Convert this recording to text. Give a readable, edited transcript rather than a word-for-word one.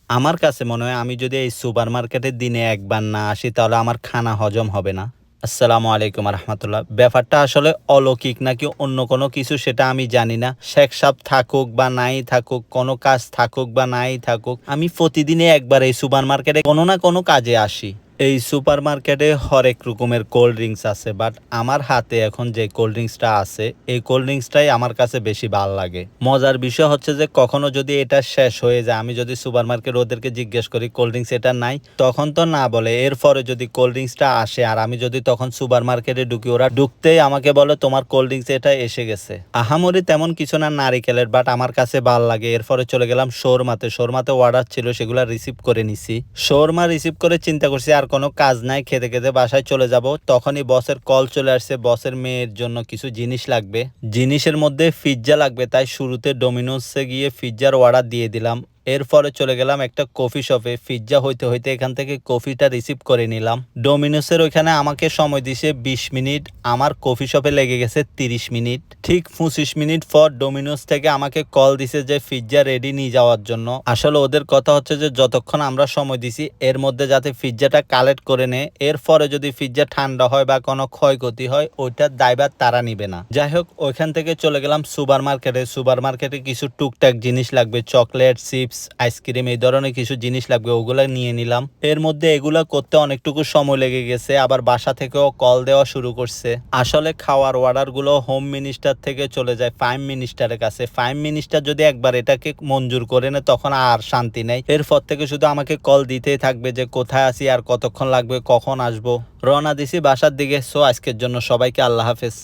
আমার কাছে মনে হয় আমি যদি এই সুপার মার্কেটে দিনে একবার না আসি তাহলে আমার খানা হজম হবে না। আসসালামু আলাইকুম রহমতুল্লাহ। ব্যাপারটা আসলে অলৌকিক নাকি অন্য কোনো কিছু সেটা আমি জানি না। শেখ সাহেব থাকুক বা নাই থাকুক, কোনো কাজ থাকুক বা নাই থাকুক, আমি প্রতিদিনে একবার এই সুপার মার্কেটে কোনো না কোনো কাজে আসি। এই সুপার মার্কেটে হরেক রকমের কোল্ড ড্রিঙ্কস আছে, বাট আমার হাতে এখন যে কোল্ড ড্রিঙ্কসটা আছে এই কোল্ড ড্রিঙ্কসটাই আমার কাছে বেশি ভাল লাগে। মজার বিষয় হচ্ছে যে কখনো যদি এটা শেষ হয়ে যায়, আমি যদি সুপার মার্কেট ওদেরকে জিজ্ঞেস করি কোল্ড ড্রিঙ্কস এটা নাই, তখন তো না বলে। এরপরে যদি কোল্ড ড্রিঙ্কসটা আসে আর আমি যদি তখন সুপার মার্কেটে ঢুকি, ওরা ঢুকতেই আমাকে বলে তোমার কোল্ড ড্রিঙ্কস এটা এসে গেছে। আহামরি তেমন কিছু না নারিকেলের, বাট আমার কাছে ভাল লাগে। এরপরে চলে গেলাম শোরমাতে। শোরমাতে অর্ডার ছিল, সেগুলো রিসিভ করে নিছি। শোরমা রিসিভ করে চিন্তা করছি আর কোনো কাজ নাই, খেতে খেতে বাসায় চলে যাব। তখনই বসের কল চলে আসছে, বসের মেয়ের জন্য কিছু জিনিস লাগবে। জিনিসের মধ্যে পিৎজা লাগবে, তাই শুরুতে ডোমিনোসে গিয়ে পিৎজার অর্ডার দিয়ে দিলাম। এরপরে চলে গেলাম একটা কফি শপে। পিৎজা হইতে হইতে এখান থেকে কফিটা রিসিভ করে নিলাম। ডোমিনোসের ওইখানে আমাকে সময় দিছে 20 মিনিট, আমার কফি শপে লেগে গেছে 30 মিনিট। ঠিক 25 মিনিট পর ডোমিনোস থেকে আমাকে কল দিছে যে পিৎজা রেডি নিয়ে যাওয়ার জন্য। আসলে ওদের কথা হচ্ছে যে যতক্ষণ আমরা সময় দিছি এর মধ্যে যাতে পিৎজাটা কালেক্ট করে নেয়, এরপরে যদি পিৎজা ঠান্ডা হয় বা কোনো ক্ষয়ক্ষতি হয় ওইটার দায়ভার তারা নিবে না। যাই হোক, ওইখান থেকে চলে গেলাম সুপার মার্কেটে। সুপার মার্কেটে কিছু টুকটাক জিনিস লাগবে, চকলেট, চিপস, আইসক্রিম, এই ধরনের কিছু জিনিস লাগবে, ওগুলা নিয়ে নিলাম। এর মধ্যে এগুলা করতে অনেকটুকু সময় লেগে গেছে, আবার বাসা থেকেও কল দেওয়া শুরু করছে। আসলে খাওয়ার অর্ডার গুলো হোম মিনিস্টার থেকে চলে যায় প্রাইম মিনিস্টারের কাছে। প্রাইম মিনিস্টার যদি একবার এটাকে মঞ্জুর করে নেয় তখন আর শান্তি নেই। এরপর থেকে শুধু আমাকে কল দিতেই থাকবে যে কোথায় আছি আর কতক্ষণ লাগবে, কখন আসবো। রওনা দিছি বাসার দিকে। সো আজকের জন্য সবাইকে আল্লাহ হাফেজ।